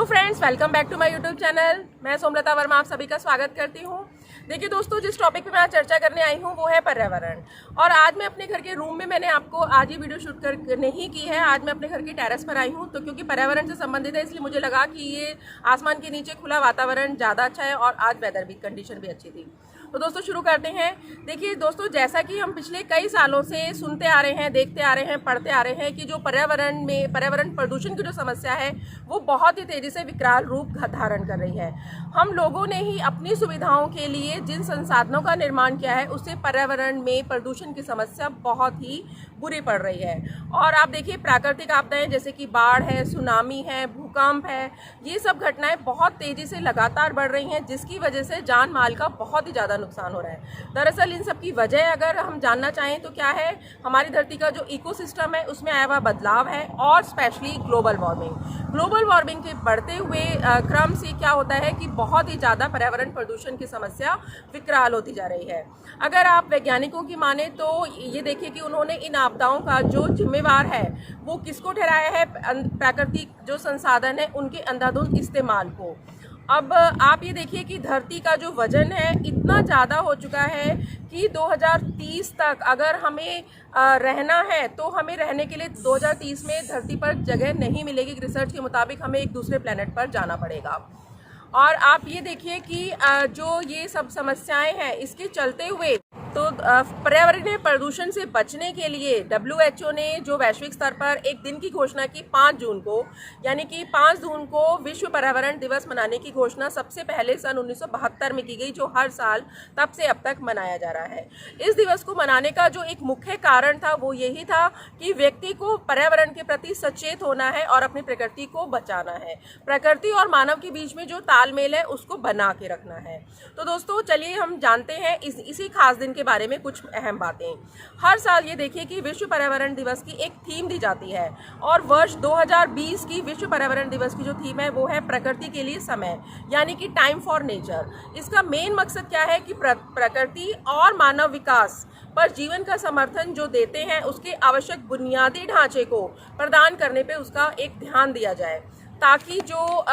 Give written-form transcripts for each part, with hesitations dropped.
Hello friends, welcome back to my YouTube channel. मैं सोमलता वर्मा आप सभी का स्वागत करती हूँ। देखिए दोस्तों, जिस टॉपिक पे मैं आज चर्चा करने आई हूँ वो है पर्यावरण। और आज मैं अपने घर के रूम में मैंने आपको आज ये वीडियो शूट कर नहीं की है। आज मैं अपने घर की टेरेस पर आई हूँ, तो क्योंकि पर्यावरण से संबंधित है इसलिए मुझे लगा कि ये आसमान के नीचे खुला वातावरण ज़्यादा अच्छा है और आज वेदर भी कंडीशन भी अच्छी थी। तो दोस्तों शुरू करते हैं। देखिए दोस्तों, जैसा कि हम पिछले कई सालों से सुनते आ रहे हैं, देखते आ रहे हैं, पढ़ते आ रहे हैं कि जो पर्यावरण प्रदूषण की जो समस्या है वो बहुत ही तेजी से विकराल रूप धारण कर रही है। हम लोगों ने ही अपनी सुविधाओं के लिए जिन संसाधनों का निर्माण किया है उससे पर्यावरण में प्रदूषण की समस्या बहुत ही बुरी पड़ रही है। और आप देखिए, प्राकृतिक आपदाएं जैसे कि बाढ़ है, सुनामी है, भूकंप है, ये सब घटनाएं बहुत तेजी से लगातार बढ़ रही हैं, जिसकी वजह से जान माल का बहुत ही ज़्यादा नुकसान हो रहा है। दरअसल इन सब की वजह अगर हम जानना चाहें तो क्या है, हमारी धरती का जो इकोसिस्टम है उसमें आया हुआ बदलाव है और स्पेशली ग्लोबल वार्मिंग के बढ़ते हुए क्रम से क्या होता है कि बहुत ही ज़्यादा पर्यावरण प्रदूषण की समस्या विकराल होती जा रही है। अगर आप वैज्ञानिकों की माने तो ये देखिए कि उन्होंने इन आपदाओं का जो जिम्मेवार है वो किसको ठहराया है, प्राकृतिक जो संसाधन है उनके अंधाधुंध इस्तेमाल को। अब आप ये देखिए कि धरती का जो वजन है इतना ज़्यादा हो चुका है कि 2030 तक अगर हमें रहना है तो हमें रहने के लिए 2030 में धरती पर जगह नहीं मिलेगी। रिसर्च के मुताबिक हमें एक दूसरे प्लेनेट पर जाना पड़ेगा। और आप ये देखिए कि जो ये सब समस्याएं हैं इसके चलते हुए तो पर्यावरणीय प्रदूषण से बचने के लिए WHO ने जो वैश्विक स्तर पर एक दिन की घोषणा की 5 जून को, यानी कि 5 जून को विश्व पर्यावरण दिवस मनाने की घोषणा सबसे पहले सन 1972 में की गई, जो हर साल तब से अब तक मनाया जा रहा है। इस दिवस को मनाने का जो एक मुख्य कारण था वो यही था कि व्यक्ति को पर्यावरण के प्रति सचेत होना है और अपनी प्रकृति को बचाना है। प्रकृति और मानव के बीच में जो तालमेल है उसको बना के रखना है। तो दोस्तों चलिए हम जानते हैं इसी खास दिन के बारे में कुछ अहम बातें। हर साल ये देखिए कि विश्व पर्यावरण दिवस की एक थीम दी जाती है और वर्ष 2020 की विश्व पर्यावरण दिवस की जो थीम है वो है प्रकृति के लिए समय, यानी कि टाइम फॉर नेचर। इसका मेन मकसद क्या है कि प्रकृति और मानव विकास पर जीवन का समर्थन जो देते हैं उसके आवश्यक बुनियादी ढांचे को प्रदान करने पे उसका एक ध्यान दिया जाए, ताकि जो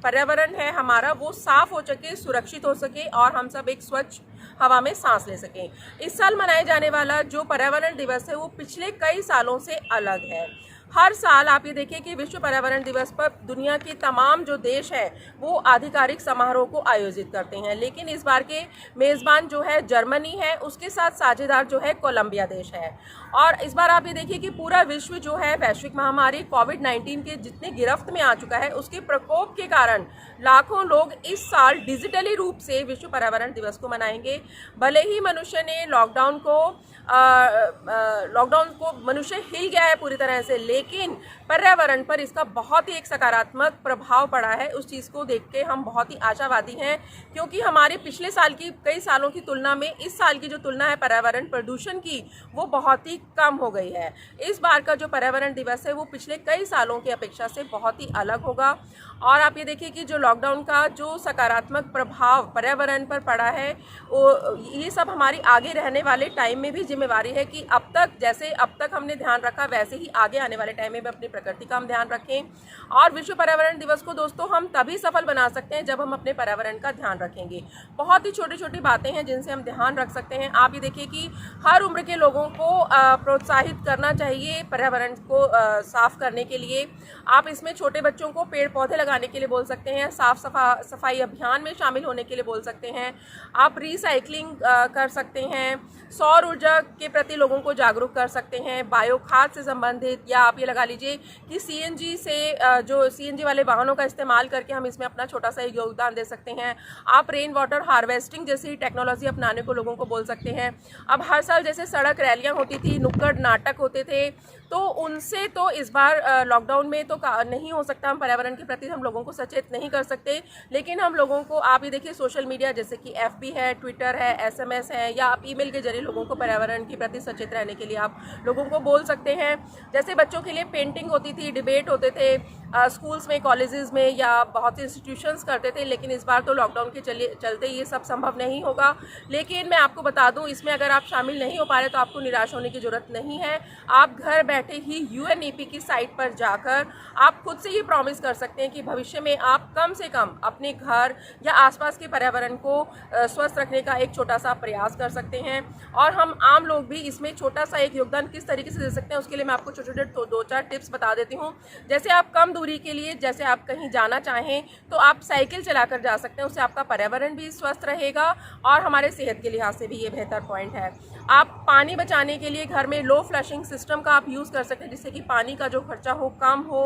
पर्यावरण है हमारा वो साफ हो सके, सुरक्षित हो सके और हम सब एक स्वच्छ हवा में सांस ले सकें। इस साल मनाए जाने वाला जो पर्यावरण दिवस है वो पिछले कई सालों से अलग है। हर साल आप ये देखिए कि विश्व पर्यावरण दिवस पर दुनिया के तमाम जो देश हैं वो आधिकारिक समारोह को आयोजित करते हैं, लेकिन इस बार के मेज़बान जो है जर्मनी है, उसके साथ साझेदार जो है कोलंबिया देश है। और इस बार आप ये देखिए कि पूरा विश्व जो है वैश्विक महामारी कोविड-19 के जितने गिरफ्त में आ चुका है उसके प्रकोप के कारण लाखों लोग इस साल डिजिटली रूप से विश्व पर्यावरण दिवस को मनाएंगे। भले ही मनुष्य ने लॉकडाउन को मनुष्य हिल गया है पूरी तरह से, लेकिन पर्यावरण पर इसका बहुत ही एक सकारात्मक प्रभाव पड़ा है। उस चीज़ को देख के हम बहुत ही आशावादी हैं, क्योंकि हमारे पिछले साल की कई सालों की तुलना में इस साल की जो तुलना है पर्यावरण प्रदूषण की वो बहुत ही कम हो गई है। इस बार का जो पर्यावरण दिवस है वो पिछले कई सालों की अपेक्षा से बहुत ही अलग होगा। और आप ये देखिए कि जो लॉकडाउन का जो सकारात्मक प्रभाव पर्यावरण पर पड़ा है वो ये सब हमारी आगे रहने वाले टाइम में भी जिम्मेवारी है कि अब तक हमने ध्यान रखा वैसे ही आगे आने वाले टाइम में भी अपनी प्रकृति का हम ध्यान रखें। और विश्व पर्यावरण दिवस को दोस्तों हम तभी सफल बना सकते हैं जब हम अपने पर्यावरण का ध्यान रखेंगे। बहुत ही छोटी छोटी बातें हैं जिनसे हम ध्यान रख सकते हैं। आप ये देखिए कि हर उम्र के लोगों को प्रोत्साहित करना चाहिए पर्यावरण को साफ करने के लिए। आप इसमें छोटे बच्चों को पेड़ पौधे लगाने के लिए बोल सकते हैं, सफाई अभियान में शामिल होने के लिए बोल सकते हैं, आप रिसाइकलिंग कर सकते हैं, सौर ऊर्जा के प्रति लोगों को जागरूक कर सकते हैं, बायो खाद से संबंधित, या आप ये लगा लीजिए कि सीएनजी वाले वाहनों का इस्तेमाल करके हम इसमें अपना छोटा सा योगदान दे सकते हैं। आप रेन वाटर हार्वेस्टिंग जैसी टेक्नोलॉजी अपनाने को लोगों को बोल सकते हैं। अब हर साल जैसे सड़क रैलियां होती थी, नुक्कड़ नाटक होते थे, तो उनसे तो इस बार लॉकडाउन में तो नहीं हो सकता, हम पर्यावरण के प्रति हम लोगों को सचेत नहीं कर सकते, लेकिन हम लोगों को आप ये देखिए सोशल मीडिया जैसे कि FB है, ट्विटर है, SMS है, या आप ईमेल के जरिए लोगों को पर्यावरण के प्रति सचेत रहने के लिए आप लोगों को बोल सकते हैं। जैसे बच्चों के लिए पेंटिंग होती थी, डिबेट होते थे स्कूल्स में, कॉलेजेस में, या बहुत से इंस्टीट्यूशंस करते थे, लेकिन इस बार तो लॉकडाउन के चलते ये सब संभव नहीं होगा। लेकिन मैं आपको बता दूं, इसमें अगर आप शामिल नहीं हो पा रहे तो आपको निराश होने की ज़रूरत नहीं है। आप घर बैठे ही UNEP की साइट पर जाकर आप खुद से ये प्रॉमिस कर सकते हैं कि भविष्य में आप कम से कम अपने घर या आसपास के पर्यावरण को स्वस्थ रखने का एक छोटा सा प्रयास कर सकते हैं। और हम आम लोग भी इसमें छोटा सा एक योगदान किस तरीके से दे सकते हैं, उसके लिए मैं आपको छोटे छोटे 2-4 टिप्स बता देती हूँ। जैसे आप कम दूरी के लिए, जैसे आप कहीं जाना चाहें तो आप साइकिल चलाकर जा सकते हैं, उससे आपका पर्यावरण भी स्वस्थ रहेगा और हमारे सेहत के लिहाज से भी ये बेहतर पॉइंट है। आप पानी बचाने के लिए घर में लो फ्लशिंग सिस्टम का आप यूज़ कर सकते हैं, जिससे कि पानी का जो खर्चा हो कम हो।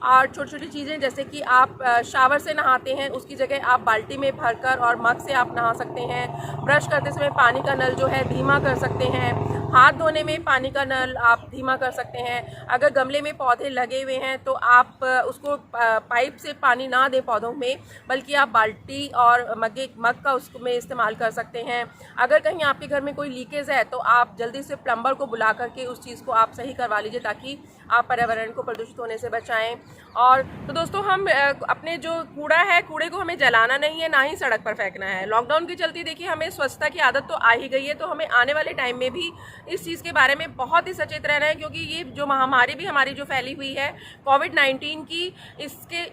और छोटी छोटी चीज़ें जैसे कि आप शावर से नहाते हैं, उसकी जगह आप बाल्टी में भरकर और मग से आप नहा सकते हैं। ब्रश करते समय पानी का नल जो है धीमा कर सकते हैं। हाथ धोने में पानी का नल आप धीमा कर सकते हैं। अगर गमले में पौधे लगे हुए हैं तो आप उसको पाइप से पानी ना दें पौधों में, बल्कि आप बाल्टी और मग का उसमें इस्तेमाल कर सकते हैं। अगर कहीं आपके घर में कोई लीकेज है तो आप जल्दी से प्लम्बर को बुला करके उस चीज़ को आप सही करवा लीजिए, ताकि आप पर्यावरण को प्रदूषित होने से बचाएं। और तो दोस्तों, हम अपने जो कूड़ा है, कूड़े को हमें जलाना नहीं है, ना ही सड़क पर फेंकना है। लॉकडाउन के चलते देखिए हमें स्वच्छता की आदत तो आ ही गई है, तो हमें आने वाले टाइम में भी इस चीज़ के बारे में बहुत ही सचेत रहना है, क्योंकि ये जो महामारी भी हमारी जो फैली हुई है कोविड-19 की,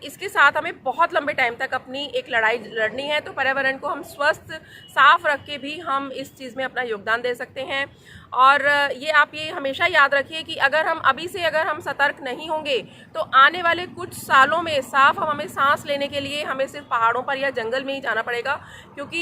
इसके साथ हमें बहुत लंबे टाइम तक अपनी एक लड़ाई लड़नी है। तो पर्यावरण को हम स्वस्थ साफ रख के भी हम इस चीज़ में अपना योगदान दे सकते हैं। और ये आप ये हमेशा याद रखिए कि अगर हम अभी से हम सतर्क नहीं होंगे तो आने वाले कुछ सालों में हमें सांस लेने के लिए हमें सिर्फ पहाड़ों पर या जंगल में ही जाना पड़ेगा, क्योंकि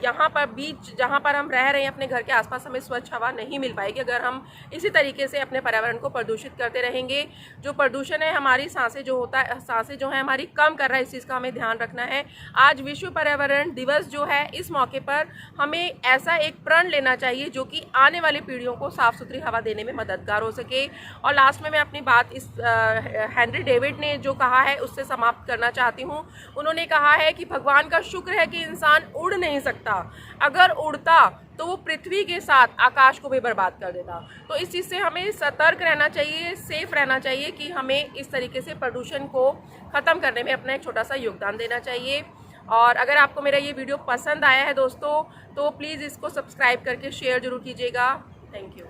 यहाँ पर बीच जहाँ पर हम रह रहे हैं अपने घर के आसपास हमें स्वच्छ हवा नहीं मिल पाएगी अगर हम इसी तरीके से अपने पर्यावरण को प्रदूषित करते रहेंगे। जो प्रदूषण है, हमारी सांसें जो है हमारी कम कर रहा है, इस चीज़ का हमें ध्यान रखना है। आज विश्व पर्यावरण दिवस जो है, इस मौके पर हमें ऐसा एक प्रण लेना चाहिए जो कि आने वाली पीढ़ियों को साफ सुथरी हवा देने में मददगार हो सके। और लास्ट में मैं अपनी बात इस हेनरी डेविड ने जो कहा है उससे समाप्त करना चाहती हूँ। उन्होंने कहा है कि भगवान का शुक्र है कि इंसान उड़ नहीं सकता, अगर उड़ता तो वो पृथ्वी के साथ आकाश को भी बर्बाद कर देता। तो इस चीज़ से हमें सतर्क रहना चाहिए, सेफ रहना चाहिए कि हमें इस तरीके से प्रदूषण को ख़त्म करने में अपना एक छोटा सा योगदान देना चाहिए। और अगर आपको मेरा ये वीडियो पसंद आया है दोस्तों, तो प्लीज़ इसको सब्सक्राइब करके शेयर ज़रूर कीजिएगा। Thank you.